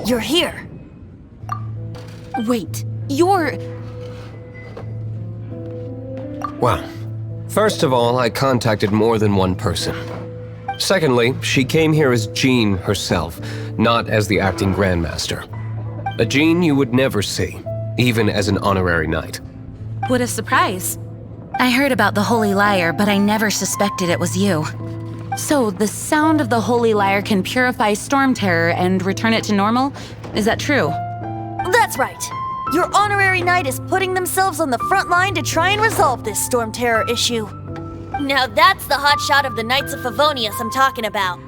You're here. Wait, you're... Well, first of all, I contacted more than one person. Secondly, she came here as Jean herself, not as the acting Grandmaster. A Jean you would never see, even as an honorary knight. What a surprise. I heard about the Holy Lyre, but I never suspected it was you. So, the sound of the Holy Lyre can purify Storm Terror and return it to normal? Is that true? That's right. Your honorary knight is putting themselves on the front line to try and resolve this Storm Terror issue. Now that's the hotshot of the Knights of Favonius I'm talking about.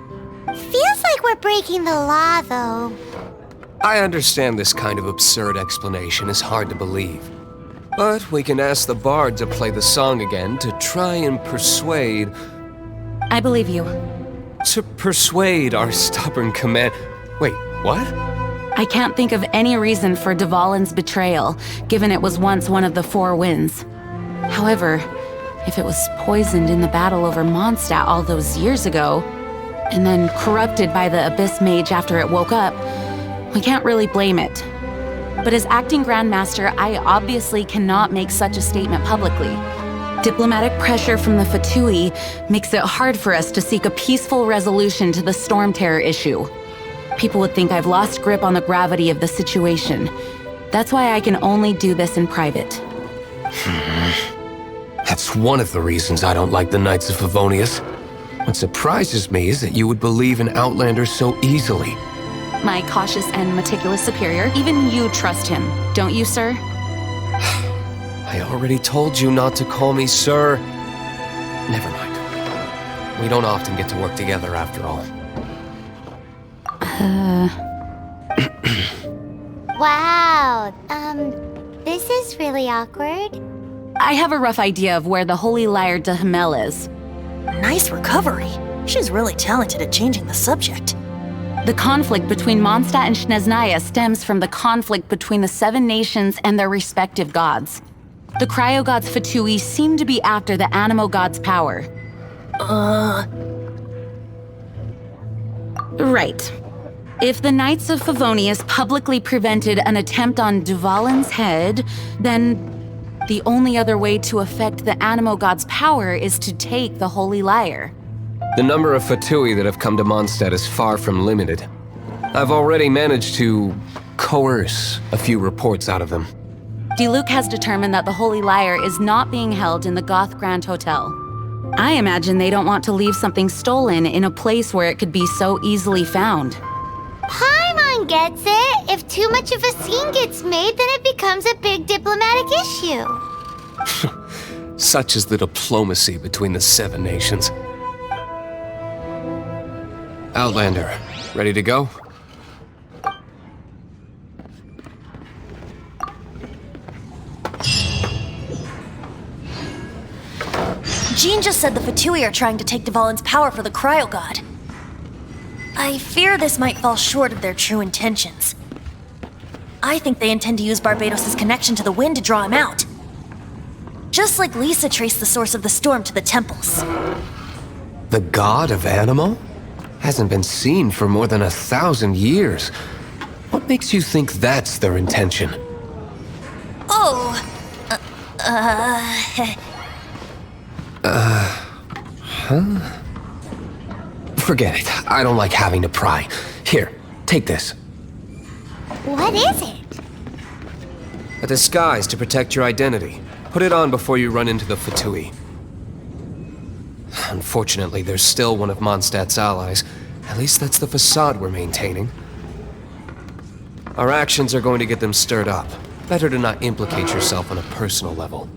Feels like we're breaking the law, though. I understand this kind of absurd explanation is hard to believe. But we can ask the bard to play the song again to try and persuade... I believe you. To persuade our stubborn command... Wait, what? I can't think of any reason for Dvalin's betrayal, given it was once one of the Four Winds. However, if it was poisoned in the battle over Mondstadt all those years ago, and then corrupted by the Abyss Mage after it woke up, we can't really blame it. But as acting Grandmaster, I obviously cannot make such a statement publicly. Diplomatic pressure from the Fatui makes it hard for us to seek a peaceful resolution to the Storm Terror issue. People would think I've lost grip on the gravity of the situation. That's why I can only do this in private. That's one of the reasons I don't like the Knights of Favonius. What surprises me is that you would believe in Outlanders so easily. My cautious and meticulous superior, even you trust him, don't you, sir? I already told you not to call me sir. Never mind. We don't often get to work together after all. Wow, this is really awkward. I have a rough idea of where the Holy Lyre de Himmel is. Nice recovery. She's really talented at changing the subject. The conflict between Mondstadt and Snezhnaya stems from the conflict between the Seven Nations and their respective gods. The cryo-gods Fatui seem to be after the Animo god's power. Right. If the Knights of Favonius publicly prevented an attempt on Dvalin's head, then the only other way to affect the Animo god's power is to take the Holy Lyre. The number of Fatui that have come to Mondstadt is far from limited. I've already managed to coerce a few reports out of them. Diluc has determined that the Holy Lyre is not being held in the Goth Grand Hotel. I imagine they don't want to leave something stolen in a place where it could be so easily found. Paimon gets it. If too much of a scene gets made, then it becomes a big diplomatic issue. Such is the diplomacy between the Seven Nations. Outlander, ready to go? Jean just said the Fatui are trying to take Dvalin's power for the Cryo God. I fear this might fall short of their true intentions. I think they intend to use Barbatos' connection to the wind to draw him out. Just like Lisa traced the source of the storm to the temples. The god of Animo? Hasn't been seen for more than 1,000 years. What makes you think that's their intention? Oh, Forget it. I don't like having to pry. Here, take this. What is it? A disguise to protect your identity. Put it on before you run into the Fatui. Unfortunately, there's still one of Mondstadt's allies. At least that's the facade we're maintaining. Our actions are going to get them stirred up. Better to not implicate yourself on a personal level.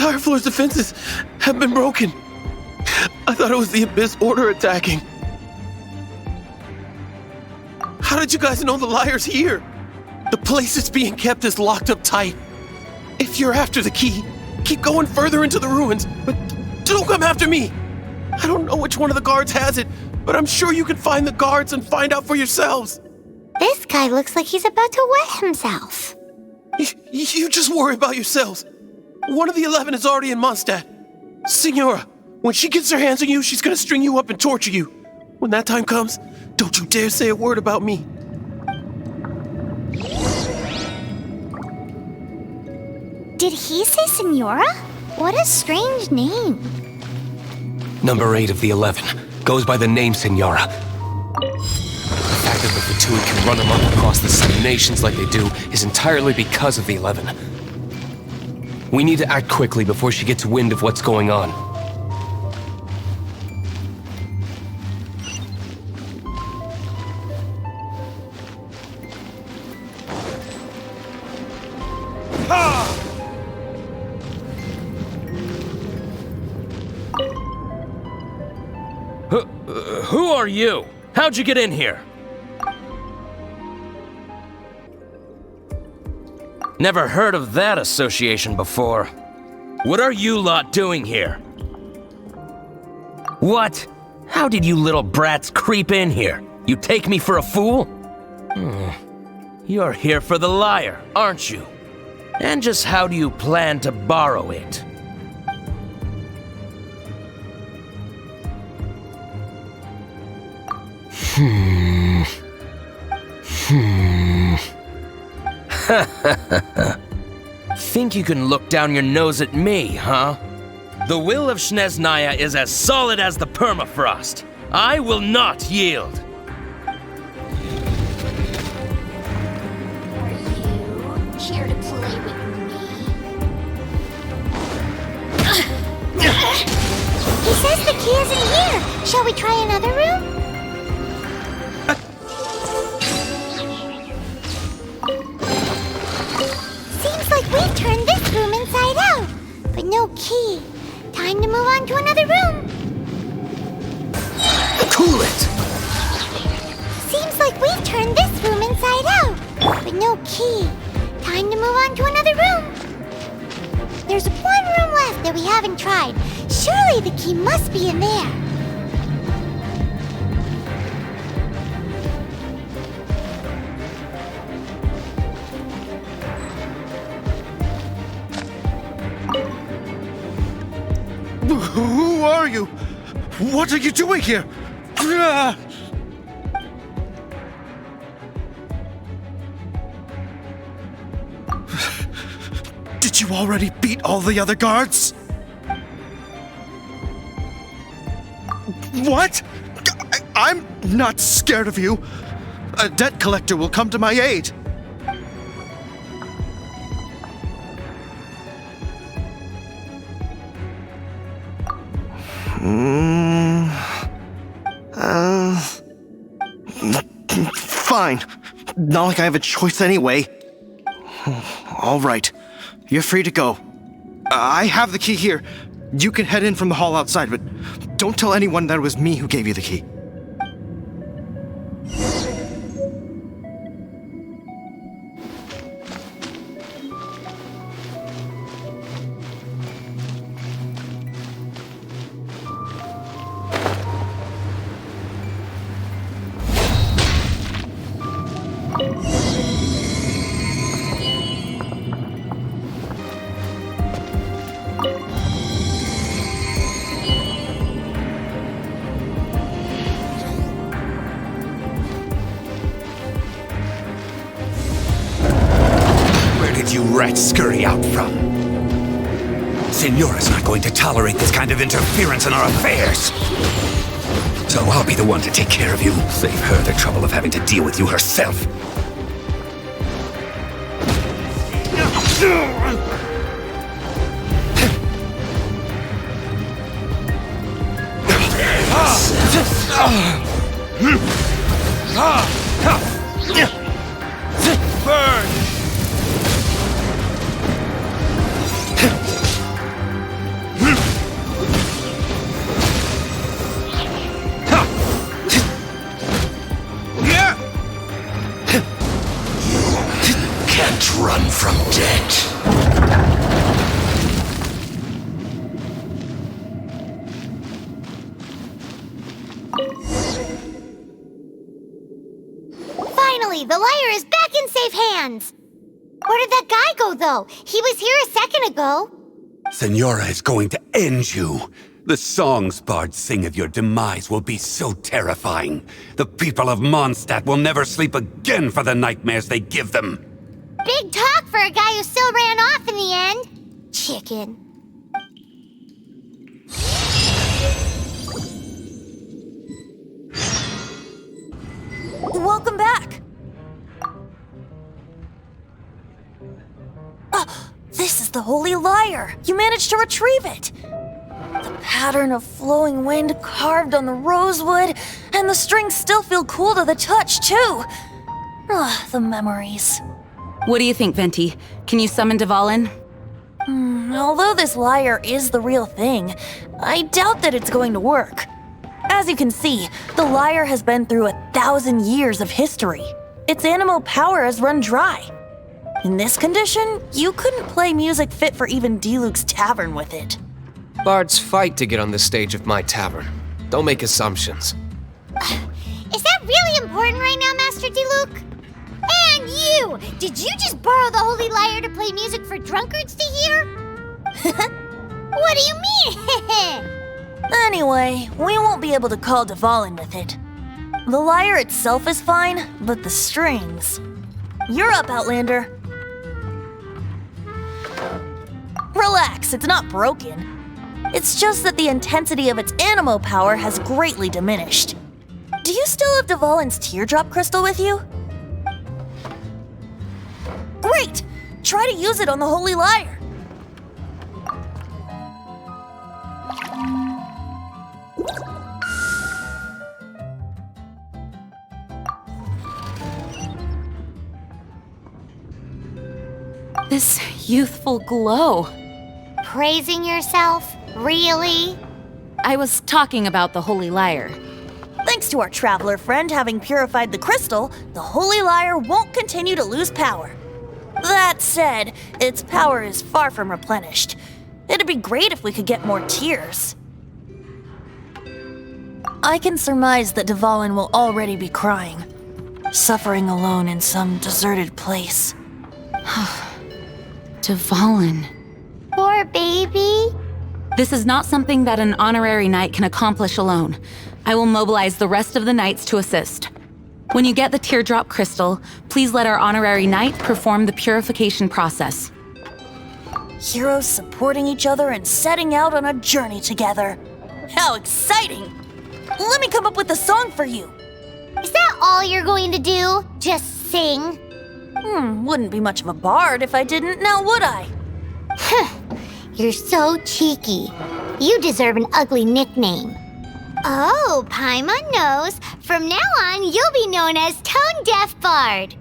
entire floor's defenses have been broken. I thought it was the Abyss Order attacking. How did you guys know the Lyre's here? The place it's being kept is locked up tight. If you're after the key, keep going further into the ruins, but don't come after me. I don't know which one of the guards has it, but I'm sure you can find the guards and find out for yourselves. This guy looks like he's about to wet himself. You just worry about yourselves. One of the 11 is already in Mondstadt. Signora, when she gets her hands on you, she's gonna string you up and torture you. When that time comes, don't you dare say a word about me. Did he say Signora? What a strange name. Number 8 of the 11 goes by the name Signora. The fact that the Fatui can run amok across the 7 nations like they do is entirely because of the 11. We need to act quickly before she gets wind of what's going on. Who are you? How'd you get in here? Never heard of that association before. What are you lot doing here? What? How did you little brats creep in here? You take me for a fool? You're here for the Lyre, aren't you? And just how do you plan to borrow it? Think you can look down your nose at me, huh? The will of Snezhnaya is as solid as the permafrost. I will not yield. Are you here to play with me? He says the key isn't here. Shall we try another room? Seems like we've turned this room inside out, but no key. Time to move on to another room. Cool it! Seems like we've turned this room inside out, but no key. Time to move on to another room. There's one room left that we haven't tried. Surely the key must be in there. Who are you? What are you doing here? Did you already beat all the other guards? What? I'm not scared of you. A debt collector will come to my aid. Fine. Not like I have a choice anyway. All right. You're free to go. I have the key here. You can head in from the hall outside, but don't tell anyone that it was me who gave you the key. You rats scurry out from. Signora's not going to tolerate this kind of interference in our affairs. So I'll be the one to take care of you. Save her the trouble of having to deal with you herself. Burn! Finally, the Lyre is back in safe hands! Where did that guy go, though? He was here a second ago. Senora is going to end you. The songs bards sing of your demise will be so terrifying. The people of Mondstadt will never sleep again for the nightmares they give them. Big talk for a guy who still ran off in the end. Chicken. Welcome back! This is the Holy Lyre! You managed to retrieve it! The pattern of flowing wind carved on the rosewood, and the strings still feel cool to the touch, too! The memories. What do you think, Venti? Can you summon Dvalin? Although this lyre is the real thing, I doubt that it's going to work. As you can see, the lyre has been through 1,000 years of history. Its animal power has run dry. In this condition, you couldn't play music fit for even Diluc's tavern with it. Bards fight to get on the stage of my tavern. Don't make assumptions. Is that really important right now, Master Diluc? And you! Did you just borrow the Holy Lyre to play music for drunkards to hear? What do you mean? Anyway, we won't be able to call Dvalin with it. The lyre itself is fine, but the strings... You're up, Outlander. Relax, it's not broken. It's just that the intensity of its animo power has greatly diminished. Do you still have Dvalin's teardrop crystal with you? Great! Try to use it on the Holy Lyre. This youthful glow. Praising yourself? Really? I was talking about the Holy Lyre. Thanks to our traveler friend having purified the crystal, the Holy Lyre won't continue to lose power. That said, its power is far from replenished. It'd be great if we could get more tears. I can surmise that Dvalin will already be crying, suffering alone in some deserted place. Dvalin. Poor baby. This is not something that an honorary knight can accomplish alone. I will mobilize the rest of the knights to assist. When you get the teardrop crystal, please let our honorary knight perform the purification process. Heroes supporting each other and setting out on a journey together. How exciting! Let me come up with a song for you. Is that all you're going to do? Just sing? Wouldn't be much of a bard if I didn't, now would I? You're so cheeky. You deserve an ugly nickname. Oh, Paimon knows. From now on, you'll be known as Tone Deaf Bard.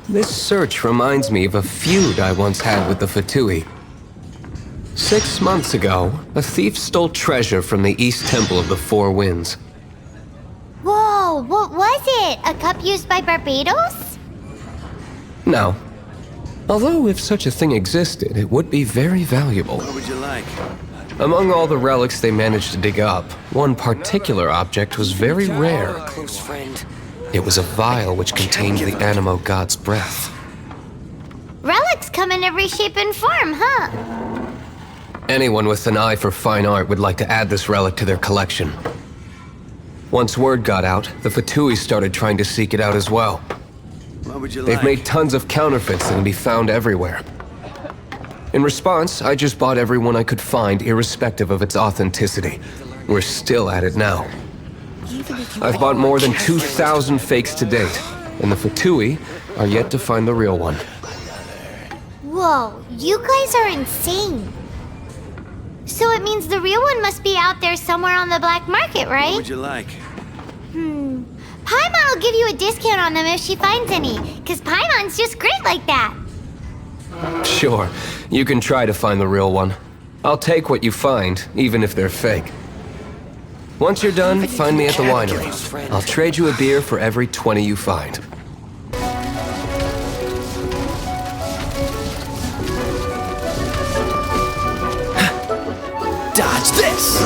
This search reminds me of a feud I once had with the Fatui. 6 months ago, a thief stole treasure from the East Temple of the Four Winds. Whoa, what was it? A cup used by Barbatos? No. Although if such a thing existed, it would be very valuable. What would you like? Among all the relics they managed to dig up, one particular object was very rare. Close friend. It was a vial which contained the Animo god's breath. Relics come in every shape and form, huh? Anyone with an eye for fine art would like to add this relic to their collection. Once word got out, the Fatui started trying to seek it out as well. What would you They've like? made tons of counterfeits that can be found everywhere. In response, I just bought every one I could find, irrespective of its authenticity. We're still at it now. I've bought more than 2,000 fakes to date, and the Fatui are yet to find the real one. Whoa, you guys are insane. So it means the real one must be out there somewhere on the black market, What right? would you like? Paimon will give you a discount on them if she finds any, because Paimon's just great like that. Sure, you can try to find the real one. I'll take what you find, even if they're fake. Once you're done, find me at the winery. I'll trade you a beer for every 20 you find. Dodge this!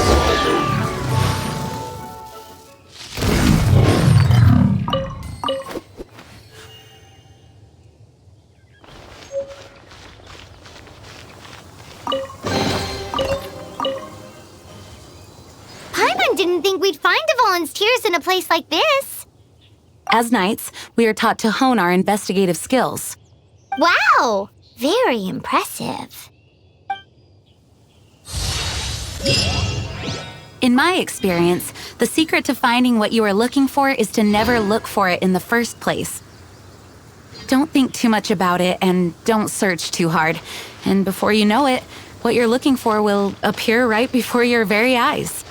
didn't think we'd find Dvalin's tears in a place like this. As knights, we are taught to hone our investigative skills. Wow! Very impressive. In my experience, the secret to finding what you are looking for is to never look for it in the first place. Don't think too much about it and don't search too hard. And before you know it, what you're looking for will appear right before your very eyes.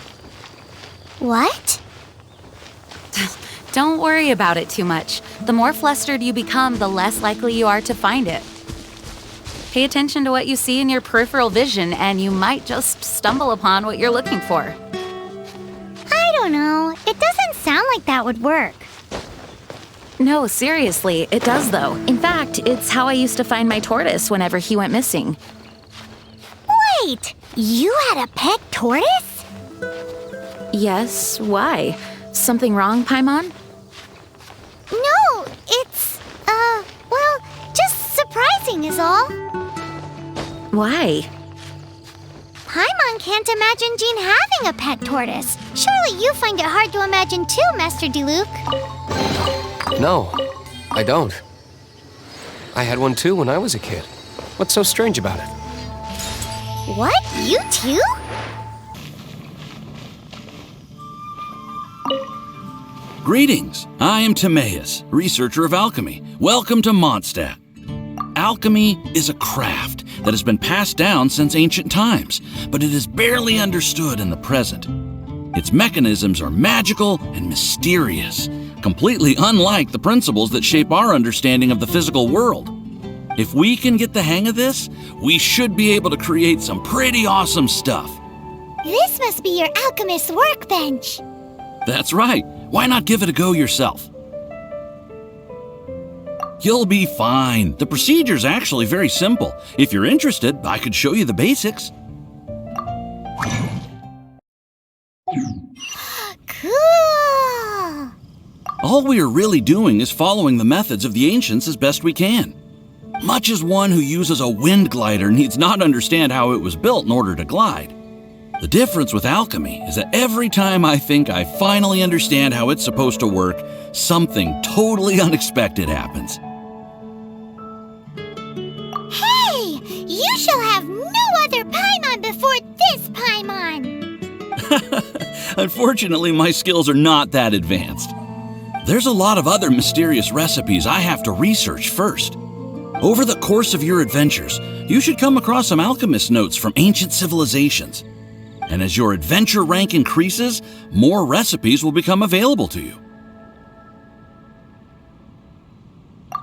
What? Don't worry about it too much. The more flustered you become, the less likely you are to find it. Pay attention to what you see in your peripheral vision, and you might just stumble upon what you're looking for. I don't know. It doesn't sound like that would work. No, seriously, it does though. In fact, it's how I used to find my tortoise whenever he went missing. Wait! You had a pet tortoise? Yes, why? Something wrong, Paimon? No, it's, well, just surprising is all. Why? Paimon can't imagine Jean having a pet tortoise. Surely you find it hard to imagine too, Master Diluc. No, I don't. I had one too when I was a kid. What's so strange about it? What? You too? Greetings, I am Timaeus, researcher of alchemy. Welcome to Mondstadt. Alchemy is a craft that has been passed down since ancient times, but it is barely understood in the present. Its mechanisms are magical and mysterious, completely unlike the principles that shape our understanding of the physical world. If we can get the hang of this, we should be able to create some pretty awesome stuff. This must be your alchemist's workbench. That's right. Why not give it a go yourself? You'll be fine. The procedure's actually very simple. If you're interested, I could show you the basics. Cool! All we are really doing is following the methods of the ancients as best we can. Much as one who uses a wind glider needs not understand how it was built in order to glide. The difference with alchemy is that every time I think I finally understand how it's supposed to work, something totally unexpected happens. Hey! You shall have no other Paimon before this Paimon! Unfortunately, my skills are not that advanced. There's a lot of other mysterious recipes I have to research first. Over the course of your adventures, you should come across some alchemist notes from ancient civilizations. And as your adventure rank increases, more recipes will become available to you.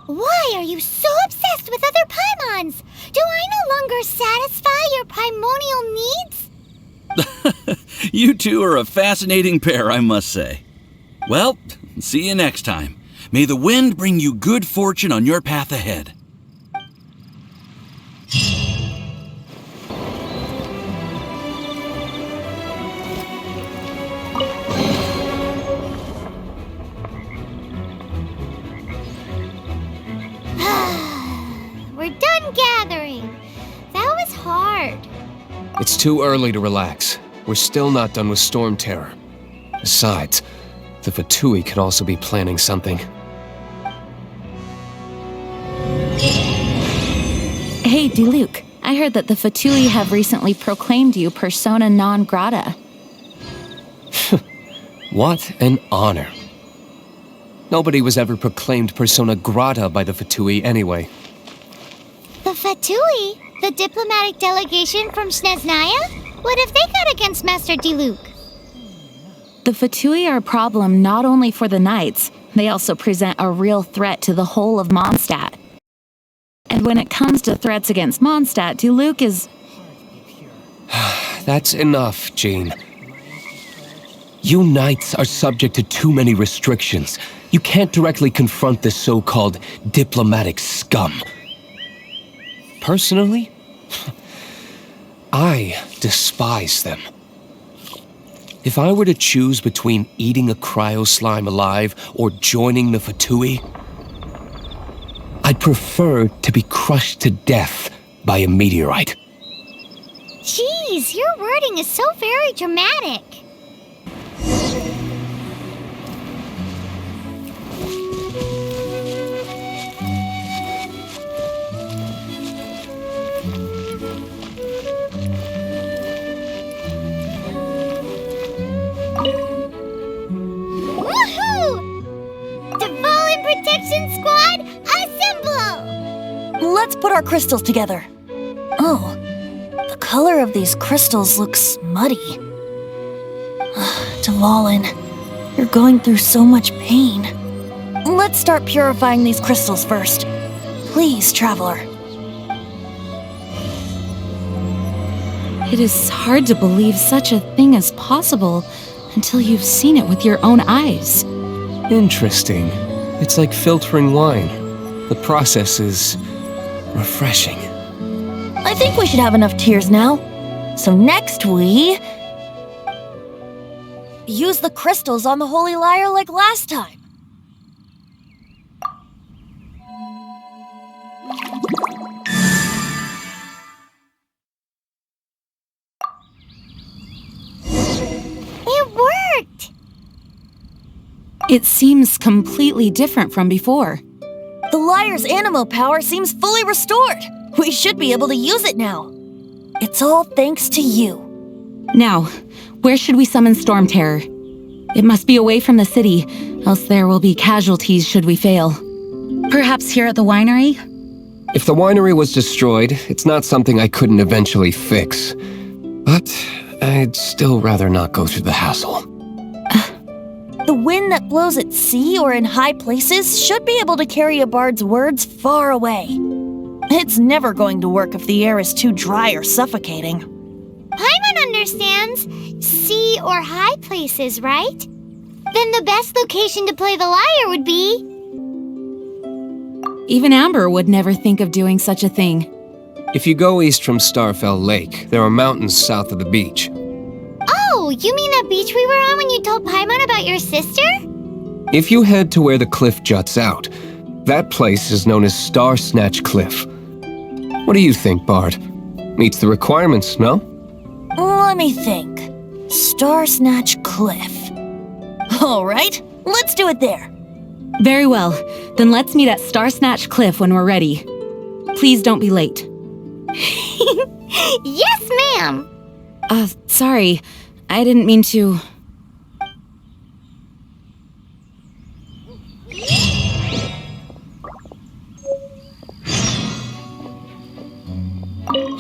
Why are you so obsessed with other Paimons? Do I no longer satisfy your primonial needs? You two are a fascinating pair, I must say. Well, see you next time. May the wind bring you good fortune on your path ahead. We're done gathering. That was hard. It's too early to relax. We're still not done with Storm Terror. Besides, the Fatui could also be planning something. Hey, Diluc, I heard that the Fatui have recently proclaimed you persona non grata. What an honor. Nobody was ever proclaimed persona grata by the Fatui anyway. The Fatui? The diplomatic delegation from Snezhnaya? What have they got against Master Diluc? The Fatui are a problem not only for the knights, they also present a real threat to the whole of Mondstadt. And when it comes to threats against Mondstadt, Diluc is... That's enough, Jean. You knights are subject to too many restrictions. You can't directly confront this so-called diplomatic scum. Personally, I despise them. If I were to choose between eating a cryo slime alive or joining the Fatui, I'd prefer to be crushed to death by a meteorite. Jeez, your wording is so very dramatic. our crystals together. Oh, the color of these crystals looks muddy. Dvalin, you're going through so much pain. Let's start purifying these crystals first. Please, Traveler. It is hard to believe such a thing is possible until you've seen it with your own eyes. Interesting. It's like filtering wine. The process is refreshing. I think we should have enough tears now. So next we use the crystals on the Holy Lyre like last time. It worked! It seems completely different from before. The Lyre's animo power seems fully restored. We should be able to use it now. It's all thanks to you. Now, where should we summon Storm Terror? It must be away from the city, else there will be casualties should we fail. Perhaps here at the winery? If the winery was destroyed, it's not something I couldn't eventually fix. But I'd still rather not go through the hassle. The wind that blows at sea or in high places should be able to carry a bard's words far away. It's never going to work if the air is too dry or suffocating. Paimon understands sea or high places, right? Then the best location to play the lyre would be... Even Amber would never think of doing such a thing. If you go east from Starfell Lake, there are mountains south of the beach. Oh, you mean that beach we were on when you told Paimon about your sister? If you head to where the cliff juts out, that place is known as Star Snatch Cliff. What do you think, Bard? Meets the requirements, no? Let me think. Star Snatch Cliff. All right, let's do it there. Very well. Then let's meet at Star Snatch Cliff when we're ready. Please don't be late. Yes, ma'am! Sorry. I didn't mean to...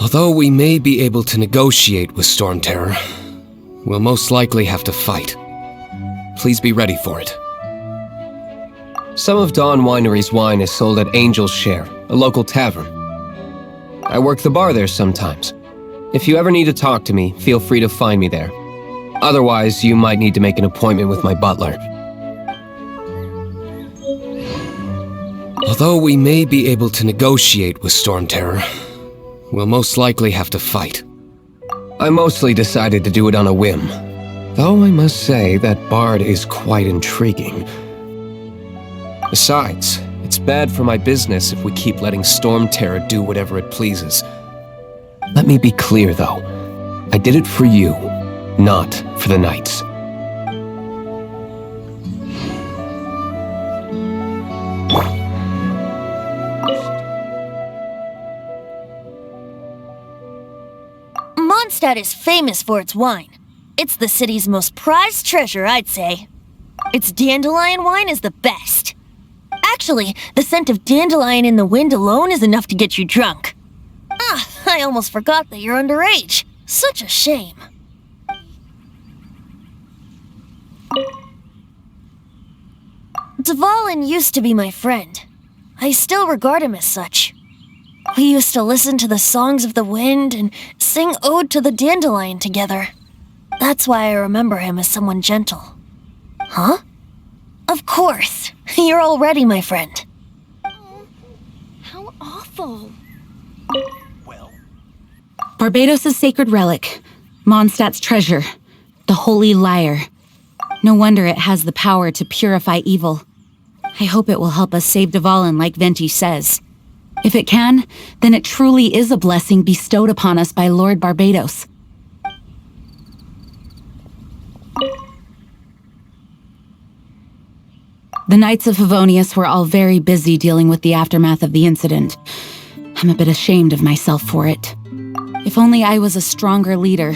Although we may be able to negotiate with Storm Terror, we'll most likely have to fight. Please be ready for it. Some of Dawn Winery's wine is sold at Angel's Share, a local tavern. I work the bar there sometimes. If you ever need to talk to me, feel free to find me there. Otherwise, you might need to make an appointment with my butler. Although we may be able to negotiate with Storm Terror, we'll most likely have to fight. I mostly decided to do it on a whim, though I must say that Bard is quite intriguing. Besides, it's bad for my business if we keep letting Storm Terror do whatever it pleases. Let me be clear, though. I did it for you, not for the Knights. Mondstadt is famous for its wine. It's the city's most prized treasure, I'd say. Its dandelion wine is the best. Actually, the scent of dandelion in the wind alone is enough to get you drunk. I almost forgot that you're underage. Such a shame. Dvalin used to be my friend. I still regard him as such. We used to listen to the songs of the wind and sing Ode to the Dandelion together. That's why I remember him as someone gentle. Huh? Of course. You're already my friend. How awful. Barbatos' sacred relic, Mondstadt's treasure, the Holy Lyre. No wonder it has the power to purify evil. I hope it will help us save Dvalin like Venti says. If it can, then it truly is a blessing bestowed upon us by Lord Barbatos. The Knights of Favonius were all very busy dealing with the aftermath of the incident. I'm a bit ashamed of myself for it. If only I was a stronger leader.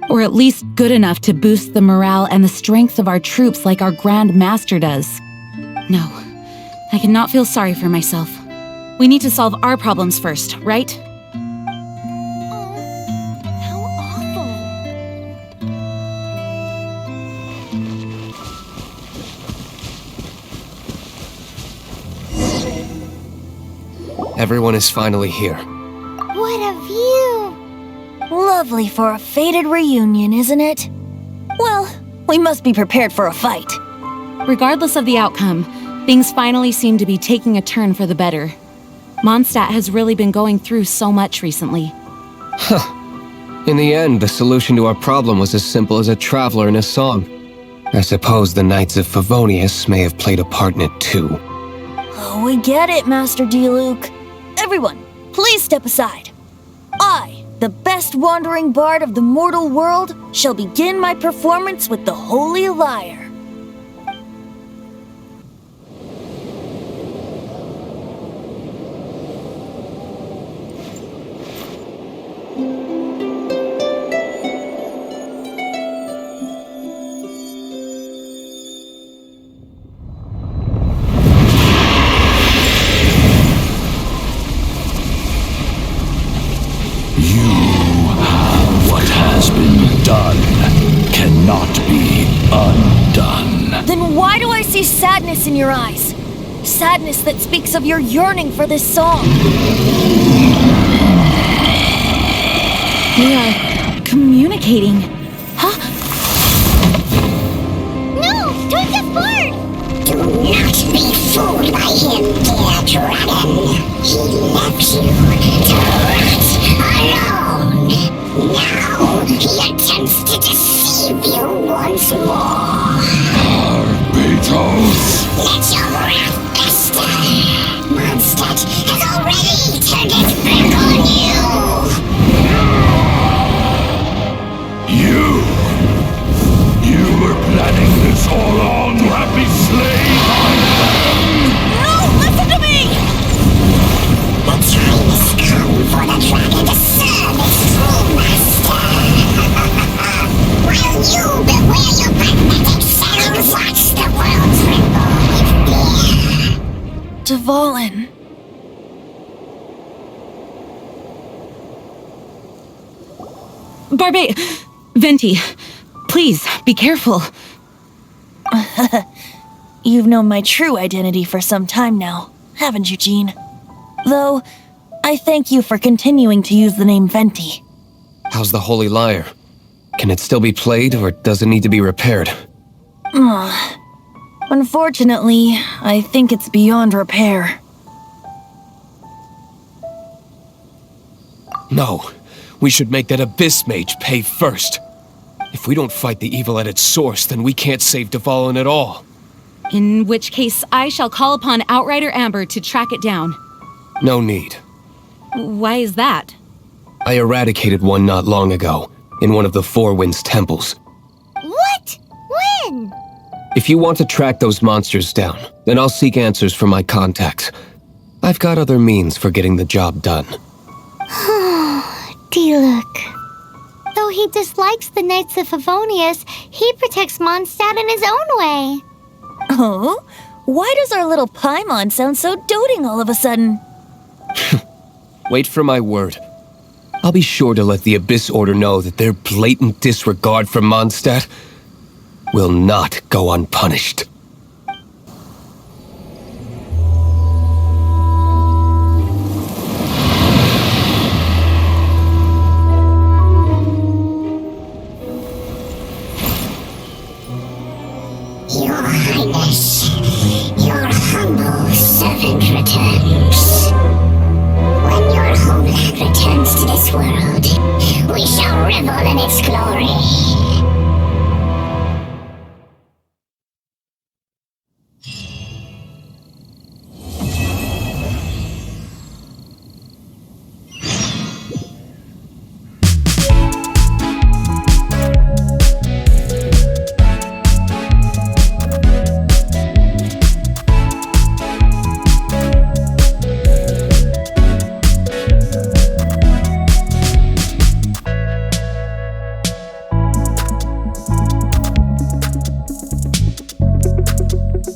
Or at least good enough to boost the morale and the strength of our troops like our Grand Master does. No, I cannot feel sorry for myself. We need to solve our problems first, right? How awful. Everyone is finally here. What a view! Lovely for a fated reunion, isn't it? Well, we must be prepared for a fight. Regardless of the outcome, things finally seem to be taking a turn for the better. Mondstadt has really been going through so much recently. In the end, the solution to our problem was as simple as a traveler in a song. I suppose the Knights of Favonius may have played a part in it too. Oh, we get it, Master D-Luke. Everyone, please step aside. I, the best wandering bard of the mortal world, shall begin my performance with the Holy Lyre. What has been done cannot be undone. Then why do I see sadness in your eyes? Sadness that speaks of your yearning for this song. We are communicating. Huh? No! Don't get bored! Do not be fooled by him, dear dragon. He left you to rot alone. Now he attempts to deceive you once more. Barbatos! Let your wrath fester. Mondstadt has already turned its back on you. You were planning this all along to have me slain by them! No, listen to me! The time has come for the dragon to serve its true master. While you beware your pathetic selves, watch the world tremble with fear. Dvalin. Venti, please, be careful. You've known my true identity for some time now, haven't you, Jean? Though, I thank you for continuing to use the name Venti. How's the Holy Lyre? Can it still be played, or does it need to be repaired? Unfortunately, I think it's beyond repair. No, we should make that Abyss Mage pay first. If we don't fight the evil at its source, then we can't save Dvalin at all. In which case, I shall call upon Outrider Amber to track it down. No need. Why is that? I eradicated one not long ago, in one of the Four Winds temples. What? When? If you want to track those monsters down, then I'll seek answers from my contacts. I've got other means for getting the job done. D-Luke. Though he dislikes the Knights of Favonius, he protects Mondstadt in his own way. Oh? Why does our little Paimon sound so doting all of a sudden? Wait for my word. I'll be sure to let the Abyss Order know that their blatant disregard for Mondstadt will not go unpunished. Your Highness, your humble servant returns. When your homeland returns to this world, we shall revel in its glory.